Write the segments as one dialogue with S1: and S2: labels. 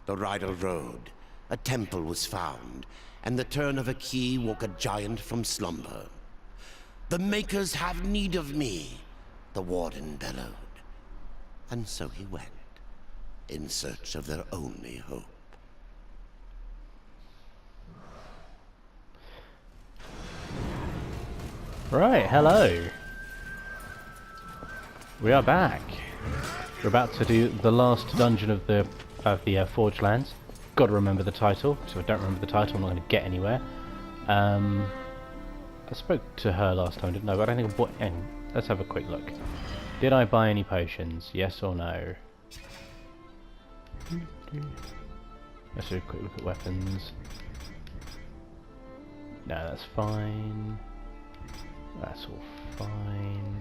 S1: The rider rode, a temple was found, and the turn of a key woke a giant from slumber. The Makers have need of me, the Warden bellowed. And so he went, in search of their only hope.
S2: Right, hello. We are back. We're about to do the last dungeon of the Forge Lands. Got to remember the title. So if I don't remember the title, I'm not going to get anywhere. I spoke to her last time, didn't I? But I don't think. Let's have a quick look. Did I buy any potions? Yes or no? Let's do a quick look at weapons. No, that's fine. That's all fine.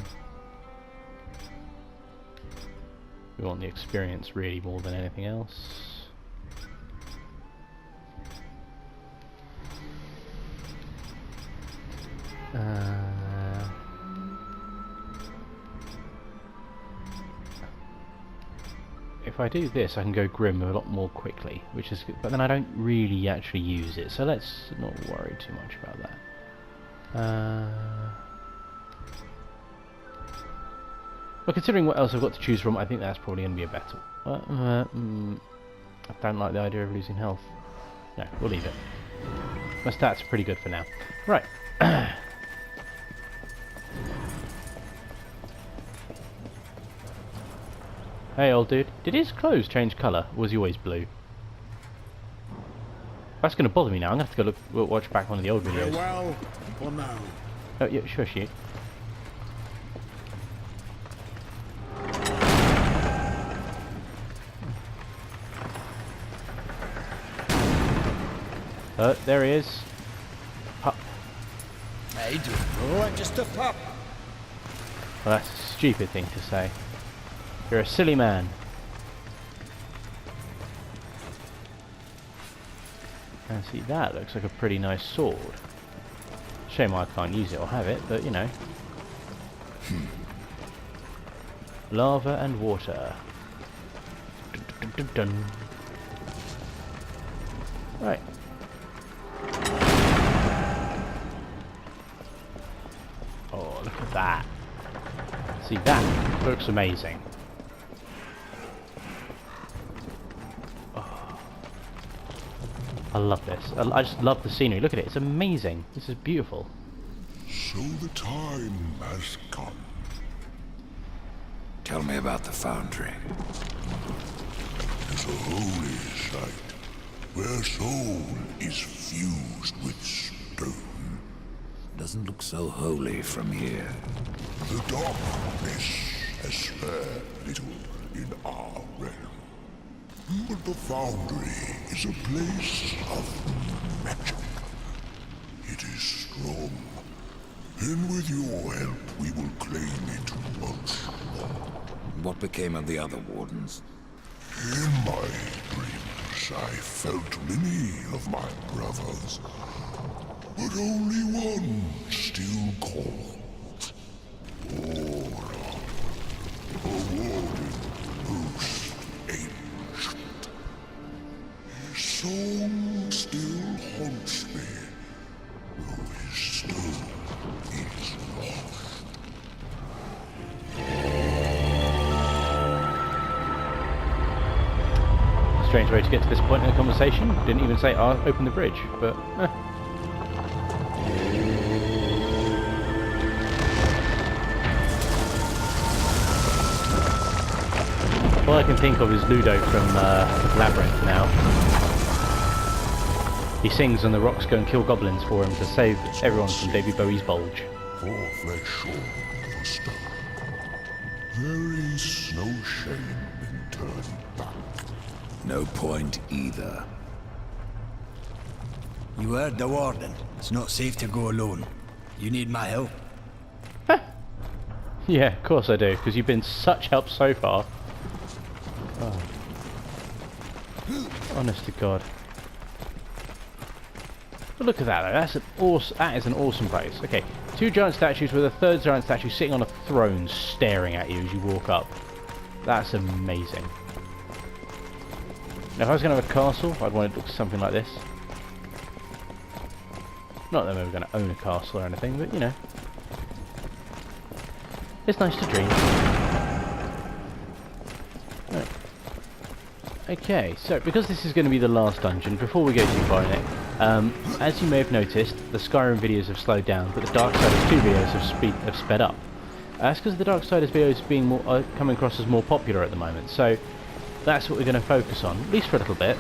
S2: We want the experience really more than anything else. If I do this, I can go Grim a lot more quickly, which is good, but then I don't really actually use it, so let's not worry too much about that. Well, considering what else I've got to choose from, I think that's probably going to be a better. I don't like the idea of losing health. No, we'll leave it. My stats are pretty good for now. Right. Hey, old dude. Did his clothes change colour, or was he always blue? That's going to bother me now. I'm going to have to go watch back one of the old videos.
S3: Farewell for now.
S2: Oh, yeah, sure, shoot. There he is. Pup.
S3: I don't know, just a pup.
S2: Well, that's a stupid thing to say. You're a silly man. And see, that looks like a pretty nice sword. Shame I can't use it or have it, but you know. Lava and water. Dun, dun, dun, dun, dun. Right. Oh, look at that. See, that looks amazing. Oh. I love this. I just love the scenery. Look at it. It's amazing. This is beautiful.
S4: So the time has come.
S3: Tell me about the foundry.
S4: It's a holy site, where soul is fused with stone.
S3: Doesn't look so holy from here.
S4: The darkness has spared little in our realm. But the foundry is a place of magic. It is strong, and with your help we will claim it once more.
S3: What became of the other wardens?
S4: In my dreams I felt many of my brothers, but only one still called Warden, a warden most ancient. His song still haunts me, though his stone is lost.
S2: Strange way to get to this point in the conversation. Didn't even say, "I'll open the bridge," but. All I can think of is Ludo from Labyrinth now. He sings and the rocks go and kill goblins for him to save everyone from David Bowie's bulge.
S4: For flesh or for stone, there is no shame in turning back.
S3: No point either.
S5: You heard the Warden. It's not safe to go alone. You need my help.
S2: Yeah, of course I do, because you've been such help so far. Oh. Honest to God. But look at that though, that's an awesome, that is an awesome place. Okay, 2 giant statues with a 3rd giant statue sitting on a throne staring at you as you walk up. That's amazing. Now, if I was going to have a castle, I'd want it to look something like this. Not that I'm ever going to own a castle or anything, but you know. It's nice to dream. Right. Okay, so because this is going to be the last dungeon, before we go too far in it, as you may have noticed, the Skyrim videos have slowed down, but the Darksiders 2 videos have sped up. That's because the Darksiders videos being coming across as more popular at the moment, so that's what we're going to focus on, at least for a little bit.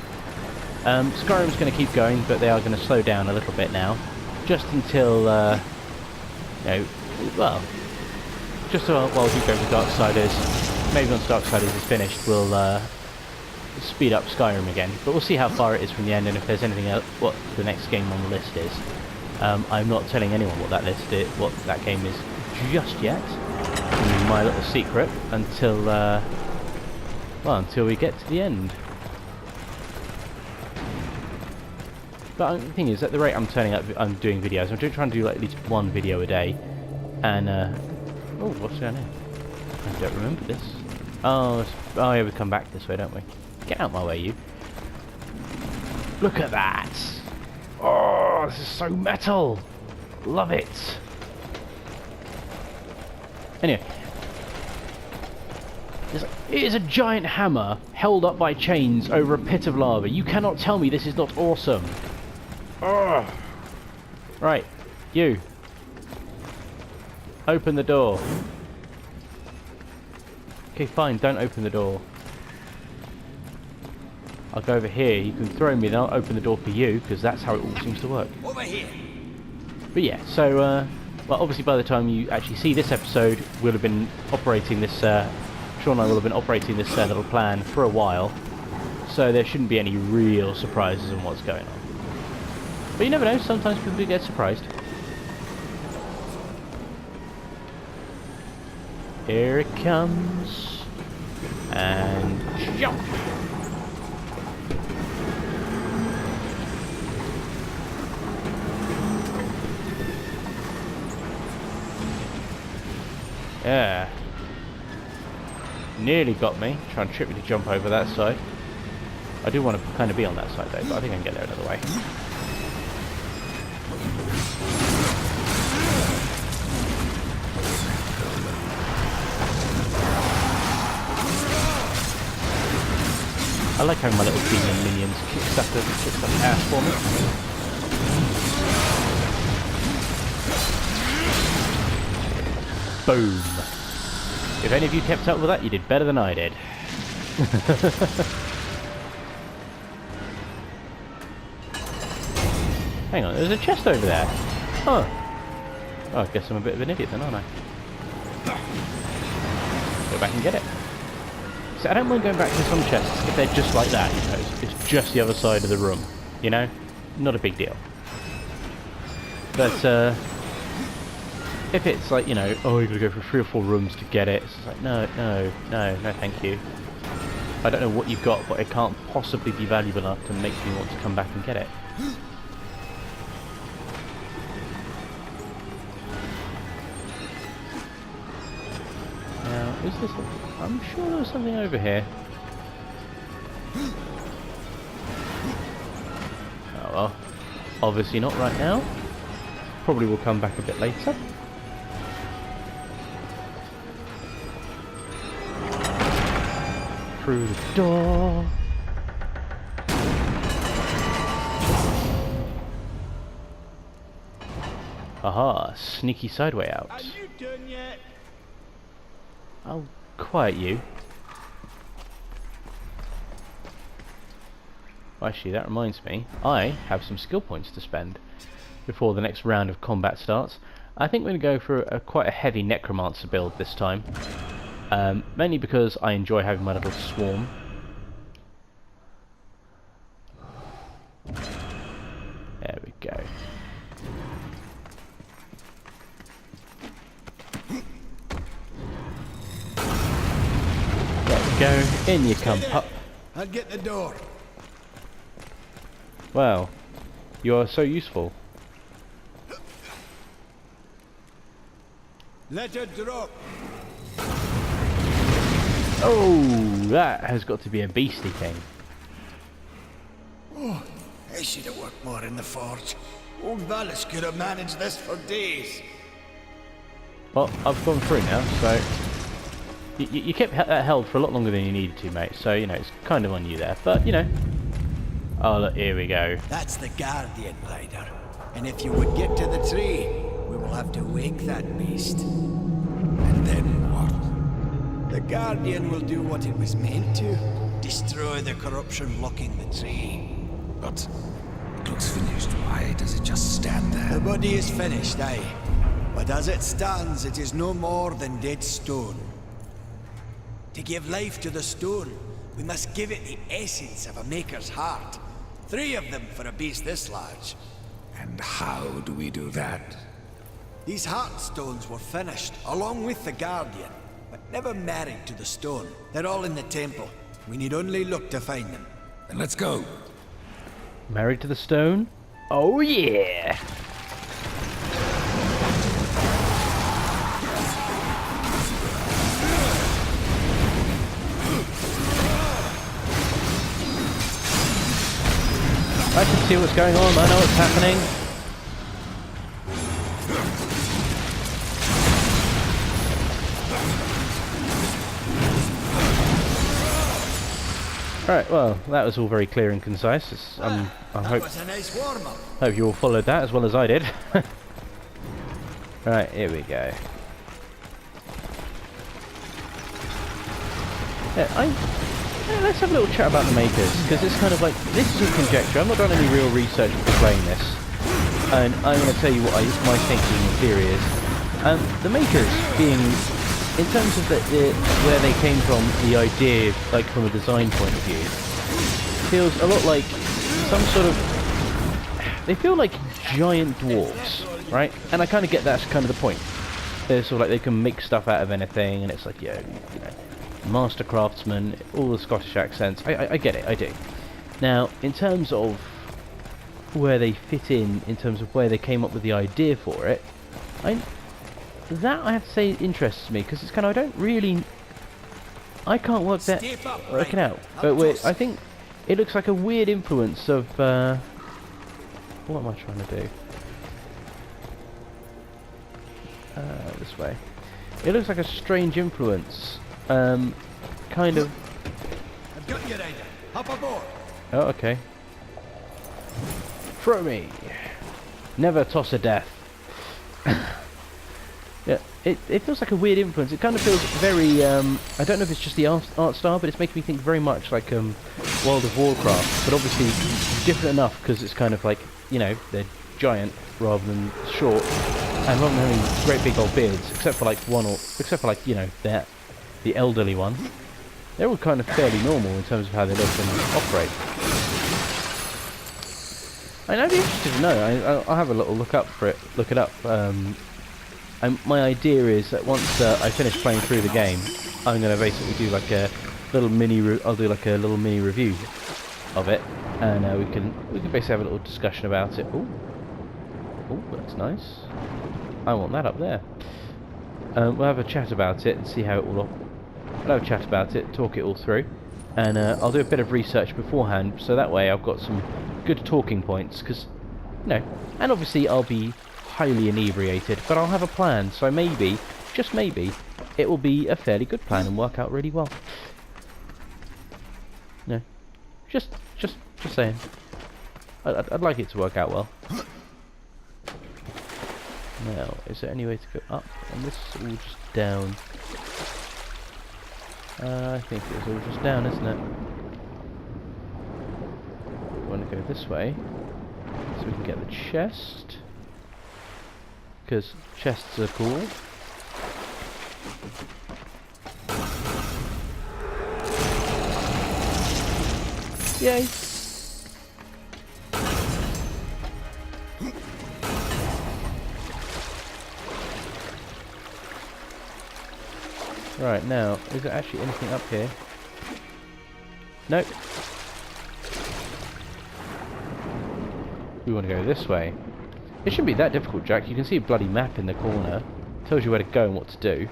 S2: Skyrim's going to keep going, but they are going to slow down a little bit now, just until, you know, well, just while we keep going with Darksiders. Maybe once Darksiders is finished, we'll speed up Skyrim again, but we'll see how far it is from the end and if there's anything else, what the next game on the list is. I'm not telling anyone what that game is just yet. It's my little secret until until we get to the end. But the thing is, at the rate I'm doing videos, I'm trying to do like at least one video a day. And oh, what's down here? I don't remember this. Oh yeah, we come back this way, don't we? Get out my way, you. Look at that! Oh, this is so metal! Love it! Anyway. It is a giant hammer held up by chains over a pit of lava. You cannot tell me this is not awesome! Oh. Right, you. Open the door. Okay, fine, don't open the door. I'll go over here, you can throw me, then I'll open the door for you, because that's how it all seems to work.
S5: Over here.
S2: But yeah, so, well, obviously by the time you actually see this episode, we'll have been operating this, Sean and I will have been operating this little plan for a while, so there shouldn't be any real surprises on what's going on. But you never know, sometimes people do get surprised. Here it comes. And jump! Yeah. Nearly got me. Trying to trick me to jump over that side. I do want to kind of be on that side though, but I think I can get there another way. I like how my little demon minions kick stuff ass for me. Boom. If any of you kept up with that, you did better than I did. Hang on, there's a chest over there. Huh. Oh, I guess I'm a bit of an idiot then, aren't I? Go back and get it. So I don't mind going back to some chests if they're just like that, you know, it's just the other side of the room, you know? Not a big deal. But, if it's like, you know, oh, you gotta go for 3 or 4 rooms to get it, it's like, no, thank you. I don't know what you've got, but it can't possibly be valuable enough to make me want to come back and get it. Now, is this... I'm sure there was something over here. Oh well. Obviously not right now. Probably will come back a bit later. Through the door. Aha, sneaky side way out.
S5: Are you done yet?
S2: I'll quiet you. Actually, that reminds me, I have some skill points to spend before the next round of combat starts. I think we're going to go for quite a heavy necromancer build this time. Mainly because I enjoy having my little swarm. There we go. There we go. In you come, pup.
S5: I'll get the door.
S2: Wow. You are so useful.
S5: Let her drop.
S2: Oh, that has got to be a beastly thing.
S5: I should have worked more in the forge. Old Valis could have managed this for days.
S2: Well, I've gone through now, so... You kept that held for a lot longer than you needed to, mate, so, you know, it's kind of on you there. But, you know... Oh, look, here we go.
S5: That's the Guardian, Ryder. And if you would get to the tree, we will have to wake that beast.
S3: And then what?
S5: The Guardian will do what it was meant to. Destroy the corruption blocking the tree.
S3: But it looks finished. Why does it just stand
S5: The
S3: there?
S5: body is finished, aye. But as it stands, it is no more than dead stone. To give life to the stone, we must give it the essence of a maker's heart. 3 of them for a beast this large.
S3: And how do we do that?
S5: These heart stones were finished, along with the Guardian, but never married to the stone. They're all in the temple. We need only look to find them.
S3: Then let's go.
S2: Married to the stone? Oh, yeah! I can see what's going on, I know what's happening. Right, well, that was all very clear and concise. I
S5: That was a nice warm-up.
S2: hope you all followed that as well as I did. Right, here we go. Yeah, let's have a little chat about the makers, because it's kind of like, this is all conjecture. I've not done any real research before playing this, and I'm going to tell you what my thinking and theory is. The makers being, in terms of where they came from, the idea, like from a design point of view, feels a lot like some sort of, they feel like giant dwarves, right? And I kind of get that's kind of the point. They're sort of like they can make stuff out of anything, and it's like, yeah, you know, master craftsman, all the Scottish accents. I get it, I do. Now, in terms of where they fit in terms of where they came up with the idea for it, that I have to say interests me, because it's kind of, I can't work it out. But I think it looks like a weird influence of, what am I trying to do? This way. It looks like a strange influence. Kind of.
S5: I've got you, Ryder. Hop aboard.
S2: Oh, okay. Throw me. Never toss a death. Yeah, it feels like a weird influence. It kind of feels very, I don't know if it's just the art style, but it's making me think very much like World of Warcraft, but obviously different enough because it's kind of like, you know, they're giant rather than short, and rather than having great big old beards, except for like you know, the elderly one, they're all kind of fairly normal in terms of how they look and operate. I'd be interested to know. I'll have a little look it up. My idea is that once I finish playing through the game, I'm going to basically do like a little I'll do like a little mini review of it, and we can basically have a little discussion about it. Oh, that's nice. I want that up there. We'll have a chat about it and see how it will. We'll have a chat about it, talk it all through, and I'll do a bit of research beforehand, so that way I've got some good talking points. Because, you know, and obviously I'll be highly inebriated, but I'll have a plan, so maybe, just maybe, it will be a fairly good plan and work out really well. No, just saying. I'd like it to work out well. Now, is there any way to go up? And this is all just down. I think it's all just down, isn't it? We want to go this way, so we can get the chest. Because chests are cool. Yay! Right, now, is there actually anything up here? Nope. We want to go this way. It shouldn't be that difficult, Jack. You can see a bloody map in the corner. Tells you where to go and what to do.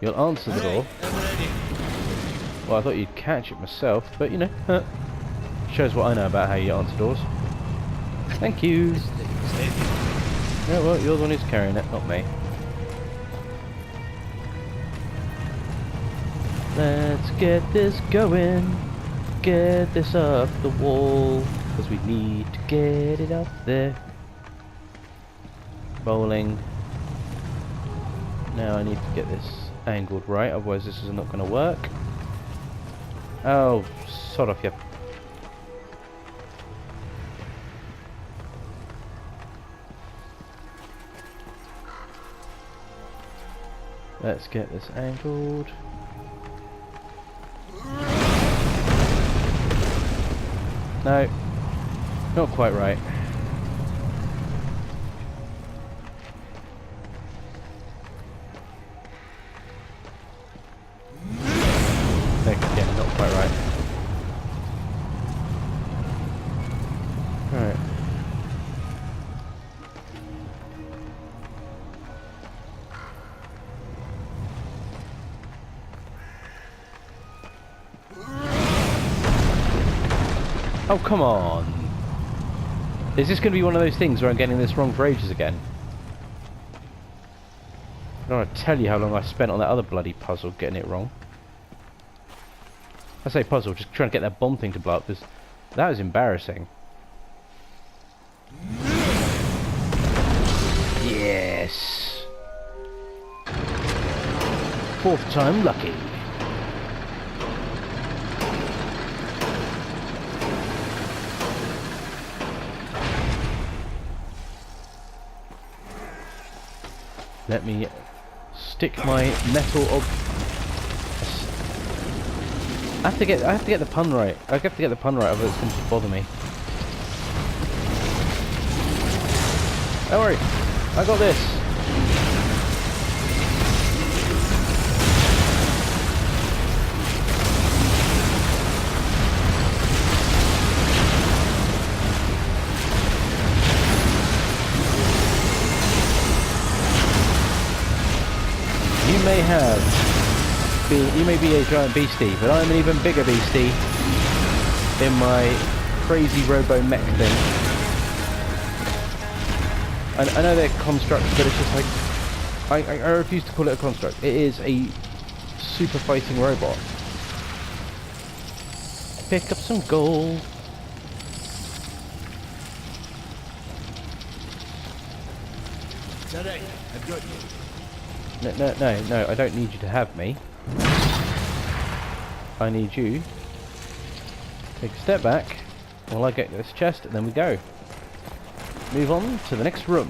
S2: You'll answer the door.
S5: I'm ready.
S2: Well, I thought you'd catch it myself, but you know, shows what I know about how you answer doors. Thank you. Yeah, well, you're the one who's carrying it, not me. Let's get this going. Get this up the wall, because we need to get it up there. Bowling. Now I need to get this angled right, otherwise this is not going to work. Oh, sod off, you. Let's get this angled. No, not quite right. Again, not quite right. Right. Oh, come on. Is this going to be one of those things where I'm getting this wrong for ages again? I don't want to tell you how long I spent on that other bloody puzzle getting it wrong. I say puzzle, just trying to get that bomb thing to blow up, because that was embarrassing. Yes! 4th time lucky. Let me stick my metal I have to get the pun right. I have to get the pun right, otherwise it's going to bother me. Don't worry, I got this. You may be a giant beastie, but I'm an even bigger beastie in my crazy robo mech thing. I know they're constructs, but it's just like I refuse to call it a construct. It is a super fighting robot. Pick up some gold.
S5: It's alright, I've got you.
S2: No, I don't need you to have me. I need you to take a step back while I get this chest, and then we go. Move on to the next room.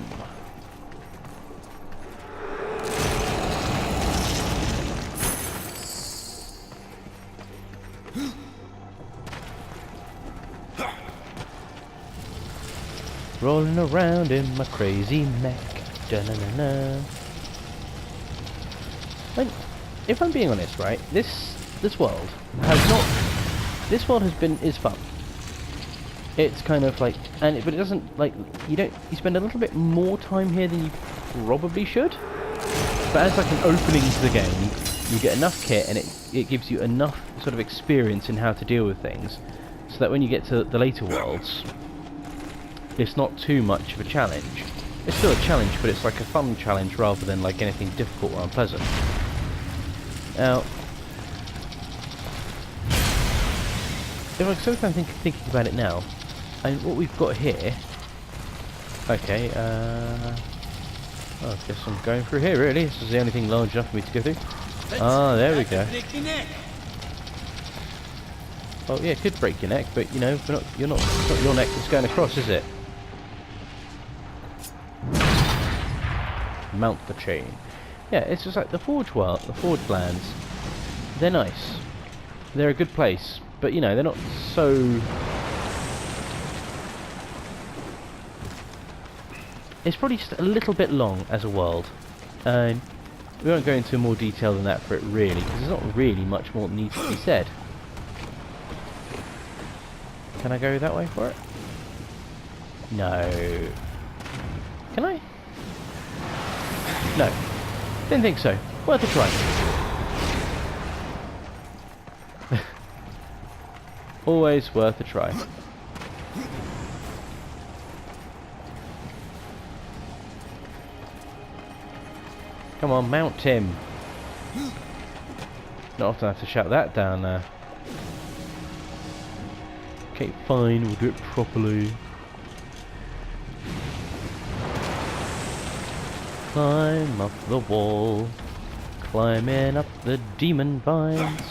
S2: Rolling around in my crazy mech. Da-na-na-na. If I'm being honest, right, this world is fun. It's kind of like, but it doesn't, like, you spend a little bit more time here than you probably should. But as like an opening to the game, you get enough kit, and it gives you enough sort of experience in how to deal with things, so that when you get to the later worlds, it's not too much of a challenge. It's still a challenge, but it's like a fun challenge rather than like anything difficult or unpleasant. Now, if I'm sort of thinking about it now, and what we've got here, okay, I guess I'm going through here really. This is the only thing large enough for me to go through. Ah, there we go. Well, yeah, it could break your neck, but you know, it's not your neck that's going across, is it? Mount the chain. Yeah, it's just like the Forge world, the Forge lands. They're nice. They're a good place, but you know, they're not so. It's probably just a little bit long as a world. We won't go into more detail than that for it really, because there's not really much more that needs to be said. Can I go that way for it? No. Can I? No. Didn't think so. Worth a try. Always worth a try. Come on, mount him. Not often I have to shout that down there. Okay, fine, we'll do it properly. Climb up the wall, climbing up the demon vines.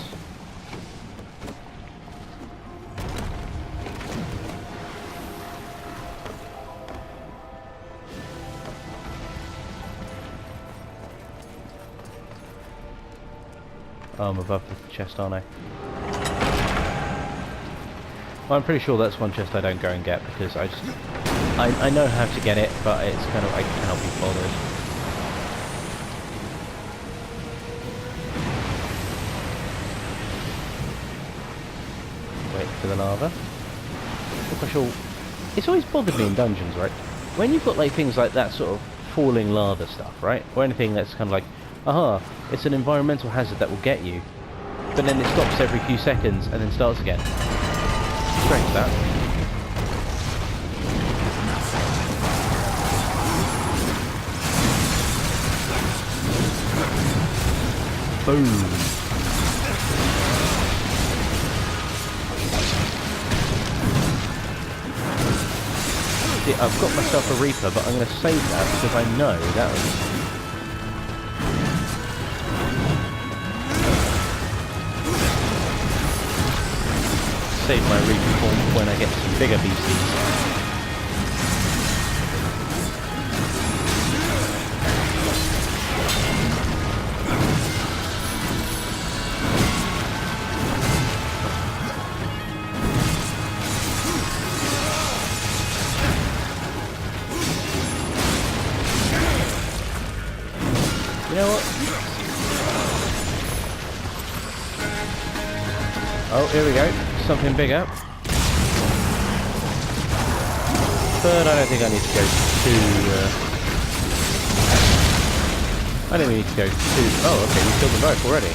S2: Oh, I'm above the chest, aren't I? Well, I'm pretty sure that's one chest I don't go and get because I know how to get it, but it's kind of, I cannot be bothered. Wait for the lava. It's always bothered me in dungeons, right? When you've got like things like that sort of falling lava stuff, right? Or anything that's kind of like, aha, it's an environmental hazard that will get you. But then it stops every few seconds and then starts again. Strange that. Boom. See, I've got myself a Reaper, but I'm going to save that because I know that was... Save my Reaper form when I get some bigger beasties. You know what? Oh, here we go. Something bigger. But I don't think I need to go too... I don't need to go too... Oh, okay, we killed them both already.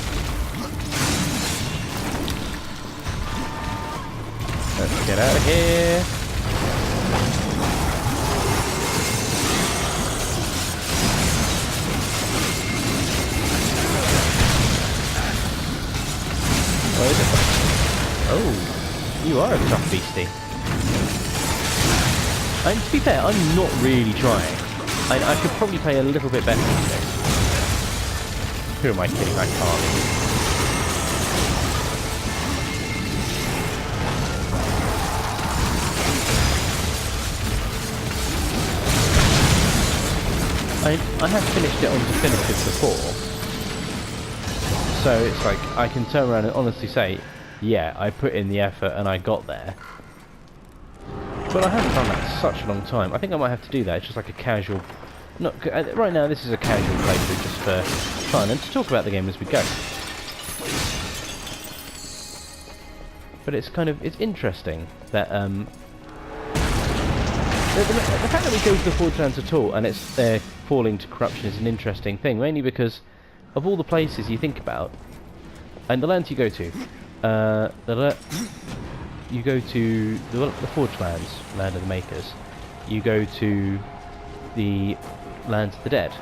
S2: Let's get out of here. Where is it? Oh, you are a tough beastie. And to be fair, I'm not really trying. I could probably play a little bit better than this. Who am I kidding? I can't. I have finished it on Deathinitive before. So it's like, I can turn around and honestly say, yeah, I put in the effort and I got there. But I haven't done that in such a long time. I think I might have to do that. It's just like a casual... right now this is a casual playthrough just for fun and to talk about the game as we go. But it's kind of... it's interesting that... the fact that we go to the Forge Lands at all and it's falling to corruption is an interesting thing. Mainly because of all the places you think about, and the lands you go to, you go to the Forge Lands, Land of the Makers. You go to the Lands of the Dead,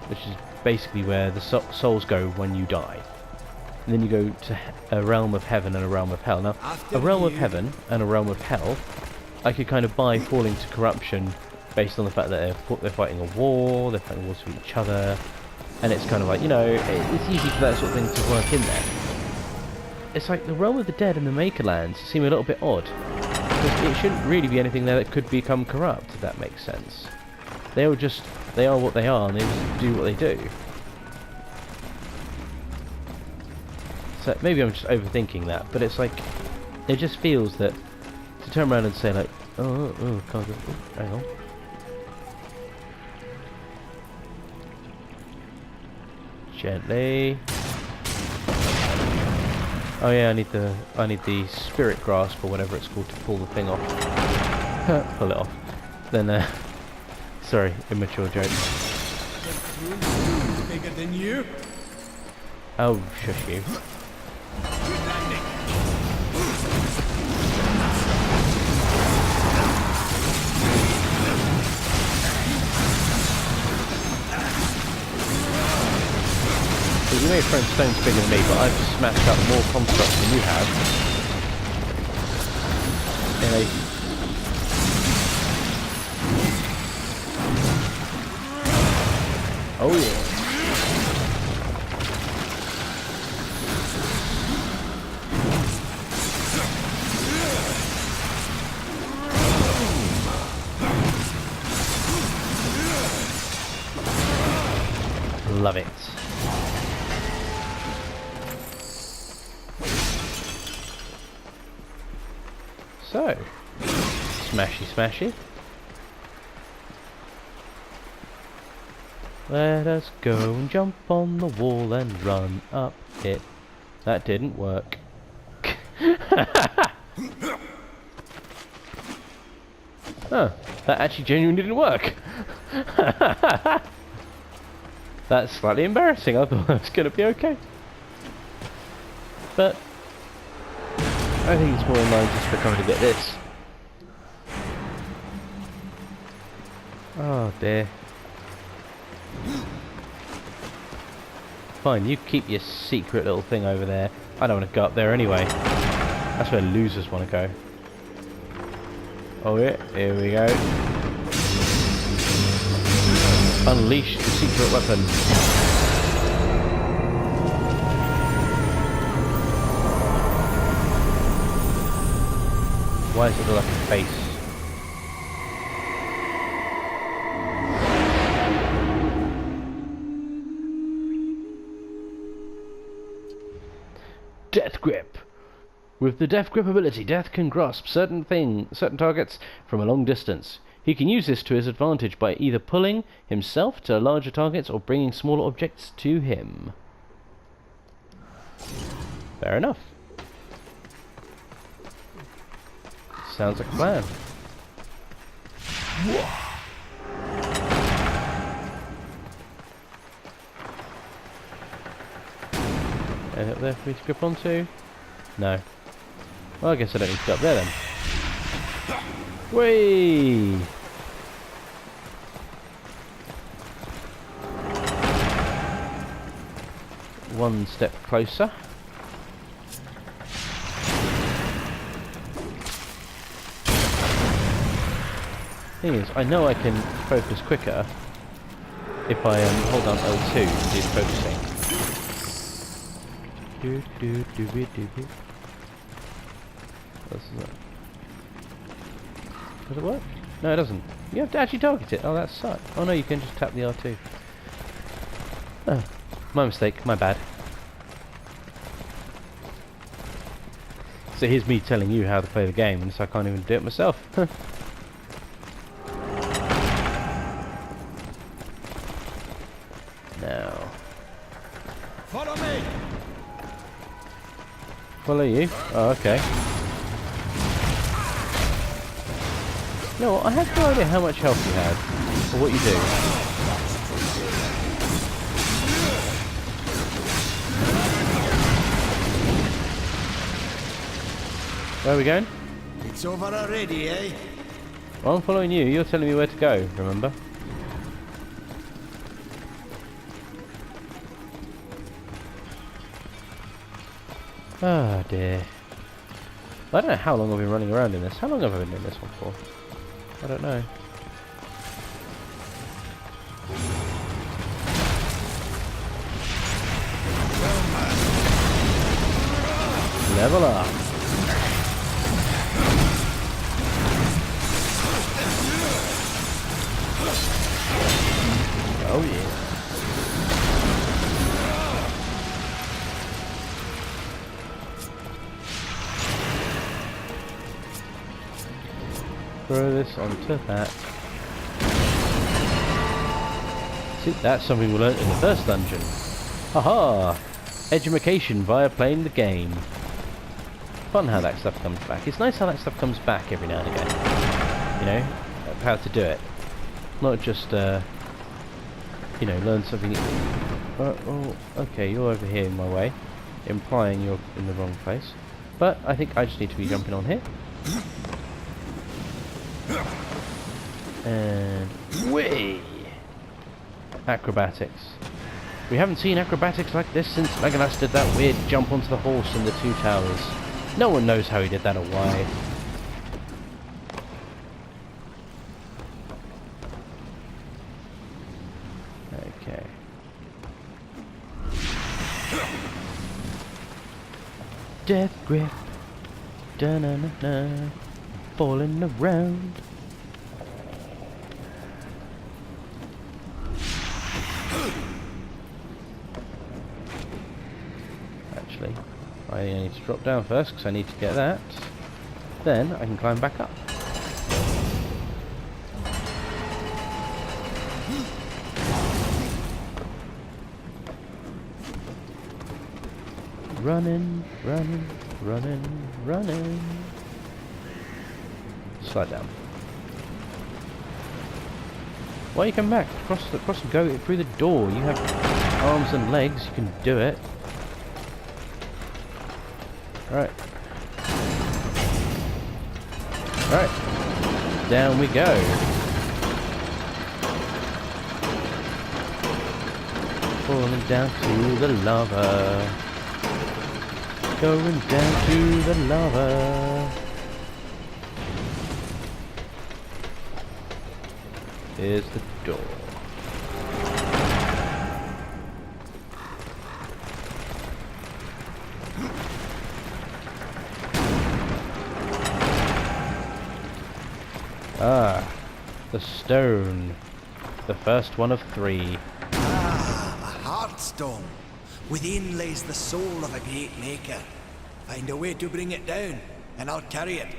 S2: which is basically where the souls go when you die. And then you go to a realm of heaven and a realm of hell. Now, a realm of heaven and a realm of hell, I could kind of buy falling to corruption based on the fact that they're fighting a war, they're fighting wars with each other, and it's kind of like, you know, it's easy for that sort of thing to work in there. It's like the realm of the dead and the Maker Lands seem a little bit odd, because it shouldn't really be anything there that could become corrupt, if that makes sense. They are what they are, and they just do what they do. So maybe I'm just overthinking that, but it's like, it just feels that to turn around and say like, oh, can't go, hang on. Gently. Oh yeah, I need the spirit grasp or whatever it's called to pull the thing off. Pull it off. Then sorry, immature joke.
S5: Bigger than you.
S2: Oh, shush you. you may have thrown stones bigger than me, but I've smashed up more constructs than you have. In a... Oh yeah. Love it. So, smashy smashy. Let us go and jump on the wall and run up it. That didn't work. Oh, that actually genuinely didn't work. That's slightly embarrassing. I thought that was going to be okay. But I think it's more in line just for coming to get this. Oh dear. Fine, you keep your secret little thing over there. I don't want to go up there anyway. That's where losers want to go. Oh yeah, here we go. Unleash the secret weapon. Why does it look like a face? Death Grip. With the Death Grip ability, Death can grasp certain targets from a long distance. He can use this to his advantage by either pulling himself to larger targets or bringing smaller objects to him. Fair enough. Sounds like a plan. Anything up there for me to grip onto? No. Well, I guess I don't need to go up there then. Whee! One step closer. Thing is, I know I can focus quicker if I hold down L2 to do the focusing. What's that? Does it work? No, it doesn't. You have to actually target it. Oh, that sucks. Oh no, you can just tap the R2. Oh, my mistake. My bad. So here's me telling you how to play the game, and so I can't even do it myself. Now.
S5: Follow me.
S2: Follow you? Oh, okay. No, I have no idea how much health you have, or what you do. Where are we going?
S5: It's over already, eh?
S2: Well, I'm following you. You're telling me where to go, remember? Ah, dear. I don't know how long I've been running around in this. How long have I been doing this one for? I don't know. Level up. Oh yeah. Throw this onto that. See, that's something we learnt in the first dungeon. Haha! Edumacation via playing the game. Fun how that stuff comes back. It's nice how that stuff comes back every now and again. You know, how to do it. Not just, you know, learn something. Oh, okay, you're over here in my way, implying you're in the wrong place. But I think I just need to be jumping on here. And whee! Acrobatics. We haven't seen acrobatics like this since Legolas did that weird jump onto the horse in the Two Towers. No one knows how he did that or why. Okay. Death grip. Da-na-na-na. Falling around. Actually, I need to drop down first because I need to get that. Then I can climb back up. Running, running, running, running. Slide down. Why you come back? Cross and go through the door. You have arms and legs. You can do it. Right. Right. Down we go. Falling down to the lava. Going down to the lava. Here's the door. Ah, the stone. The first one of 3.
S5: Ah, a heartstone. Within lays the soul of a great maker. Find a way to bring it down, and I'll carry it.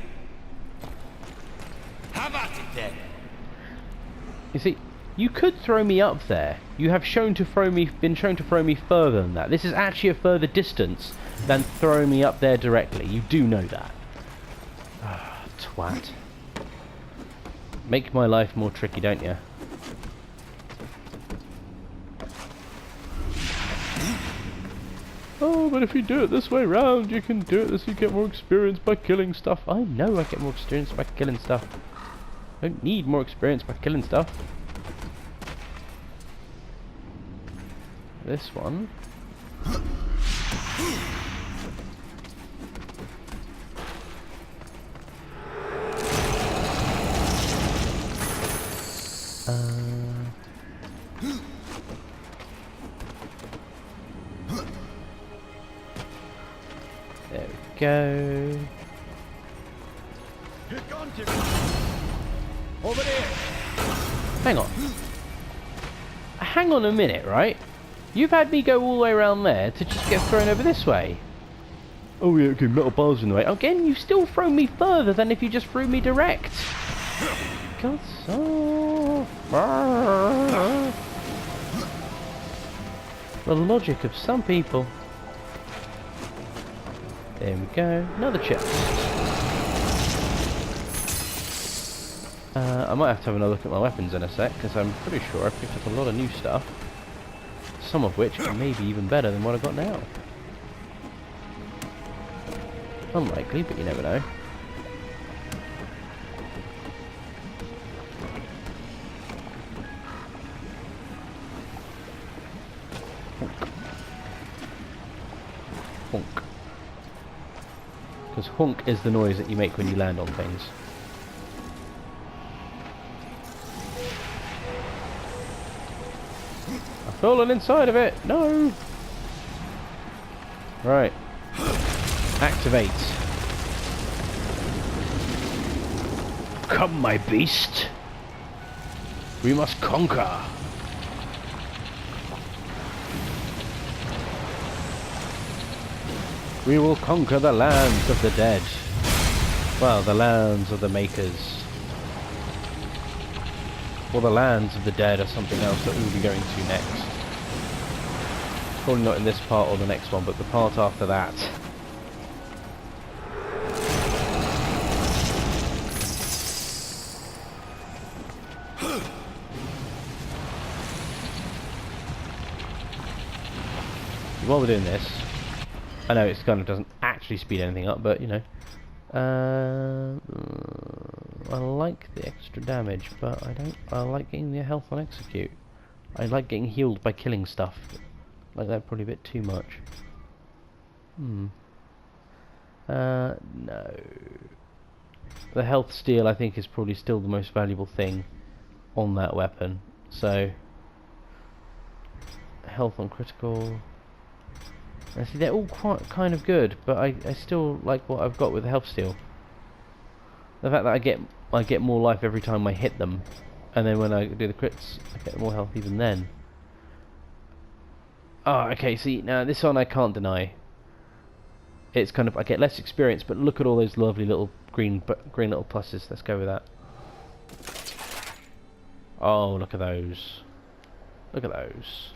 S5: Have at it then.
S2: You see, you could throw me up there. You have been shown to throw me further than that. This is actually a further distance than throwing me up there directly. You do know that. Ah, twat. Make my life more tricky, don't you? Oh, but if you do it this way round, you can do it this, you get more experience by killing stuff. I know I get more experience by killing stuff. I don't need more experience by killing stuff. This one. There we go.
S5: Over there.
S2: Hang on. Hang on a minute, right? You've had me go all the way around there to just get thrown over this way. Oh yeah, okay, metal bars in the way. Again, you still throw me further than if you just threw me direct. God, so... The logic of some people. There we go. Another chest. I might have to have another look at my weapons in a sec, because I'm pretty sure I picked up a lot of new stuff. Some of which are maybe even better than what I've got now. Unlikely, but you never know. Honk. Honk. Because honk is the noise that you make when you land on things. I've fallen inside of it! No! Right. Activate. Come, my beast! We must conquer! We will conquer the lands of the dead. Well, the lands of the makers. Or the lands of the dead or something else that we'll be going to next. Probably not in this part or the next one, but the part after that. While we're doing this, I know it kind of doesn't actually speed anything up, but you know. I like the extra damage, but I like getting the health on execute. I like getting healed by killing stuff. Like that probably a bit too much. No. The health steal I think is probably still the most valuable thing on that weapon. So health on critical. I see they're all quite kind of good, but I still like what I've got with the health steal. The fact that I get more life every time I hit them, and then when I do the crits, I get more health even then. Oh, okay. See, now this one I can't deny. It's kind of I get less experience, but look at all those lovely little green little pluses. Let's go with that. Oh, look at those! Look at those!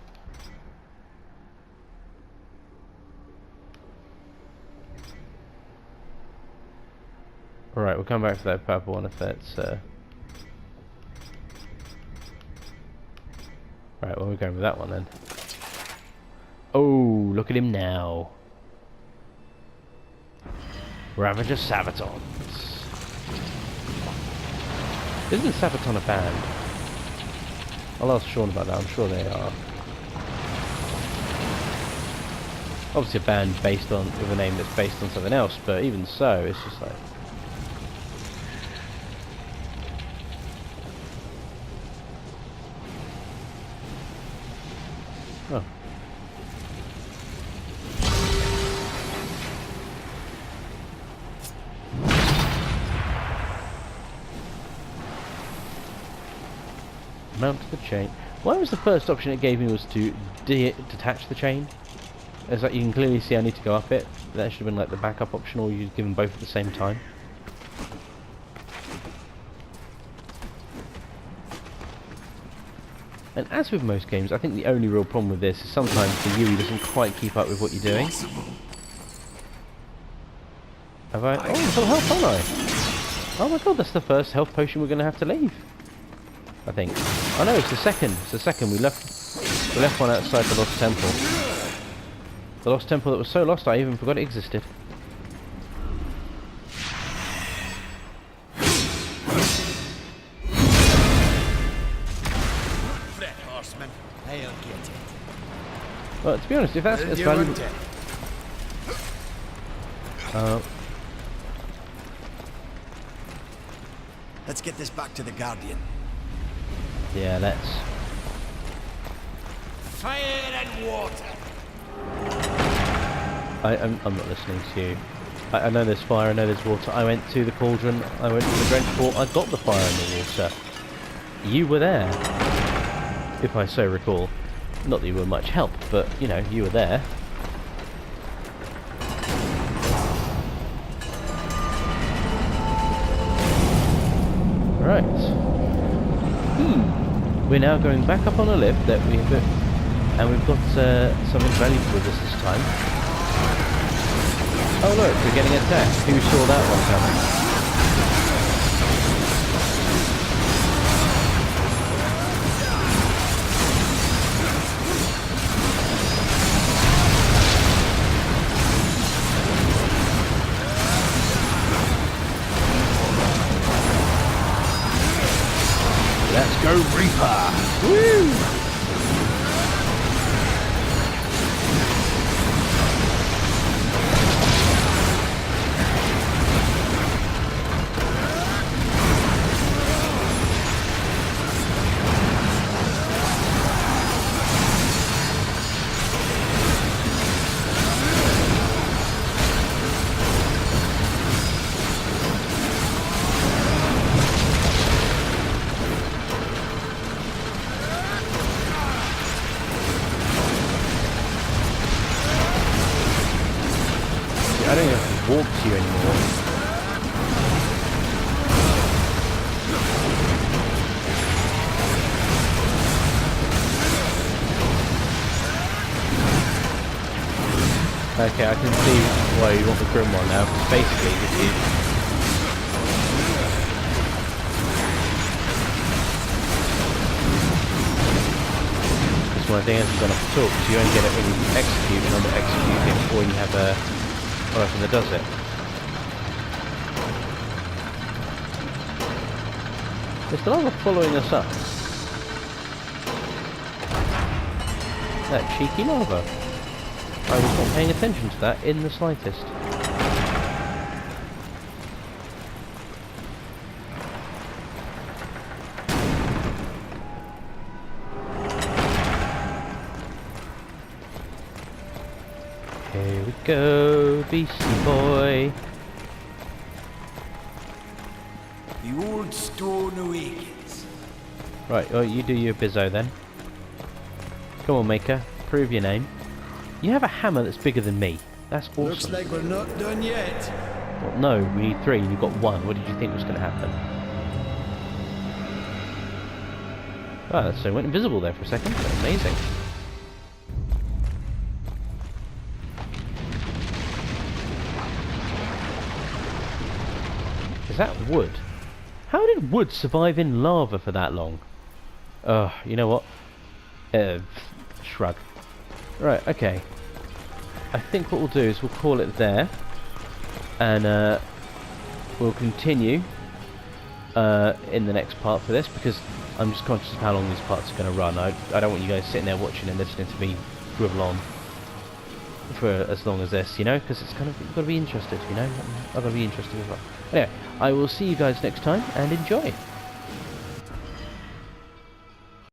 S2: Alright, we'll come back to that purple one if that's... Right, well we're going with that one then. Oh, look at him now. Ravager Sabatons. Isn't Sabaton a band? I'll ask Sean about that, I'm sure they are. Obviously a band based on, with a name that's based on something else, but even so, it's just like... Oh. Mount the chain. Why was the first option it gave me was to detach the chain? It's like you can clearly see I need to go up it. That should have been like the backup option, or you'd give them both at the same time. And as with most games, I think the only real problem with this is sometimes the UI doesn't quite keep up with what you're doing. Have I? Oh, full health, aren't I? Oh my god, that's the first health potion we're going to have to leave. I think. Oh no, it's the second. It's the second. We left one outside the Lost Temple. The Lost Temple that was so lost I even forgot it existed.
S5: I'll get it.
S2: Well, to be honest, if that's as valuable...
S5: Let's get this back to the Guardian.
S2: Yeah, let's.
S5: Fire and water!
S2: I'm not listening to you. I know there's fire, I know there's water. I went to the cauldron, I went to the drench pool, I got the fire and the water. You were there. If I so recall. Not that you were much help, but, you know, you were there. Right. We're now going back up on a lift that we've got, and we've got something valuable with us this time. Oh look, we're getting attacked. Who saw that one coming?
S3: Let's go, Reaper! Woo!
S2: I don't even have to walk to you anymore. Okay, I can see why you want the grim one now, because basically this is... This one I think hasn't gone off the talk, so you only get it when you execute and not executing, or when you have a person that does it. They're still following us up. That cheeky lava. I was not paying attention to that in the slightest. Here we go, beastie boy.
S5: The old stone awakens.
S2: Right, well, you do your bizzo then. Come on, Maker, prove your name. You have a hammer that's bigger than me. That's awesome.
S5: Looks like we're not done yet.
S2: Well, no, we need 3 and you've got 1. What did you think was going to happen? Ah, so it went invisible there for a second. Amazing. Is that wood? How did wood survive in lava for that long? You know what? Shrug. Right, okay. I think what we'll do is we'll call it there. And we'll continue in the next part for this, because I'm just conscious of how long these parts are going to run. I don't want you guys sitting there watching and listening to me drivel on for as long as this, you know, because it's kind of, you've got to be interested, you know. I've got to be interested as well. Anyway, I will see you guys next time, and enjoy.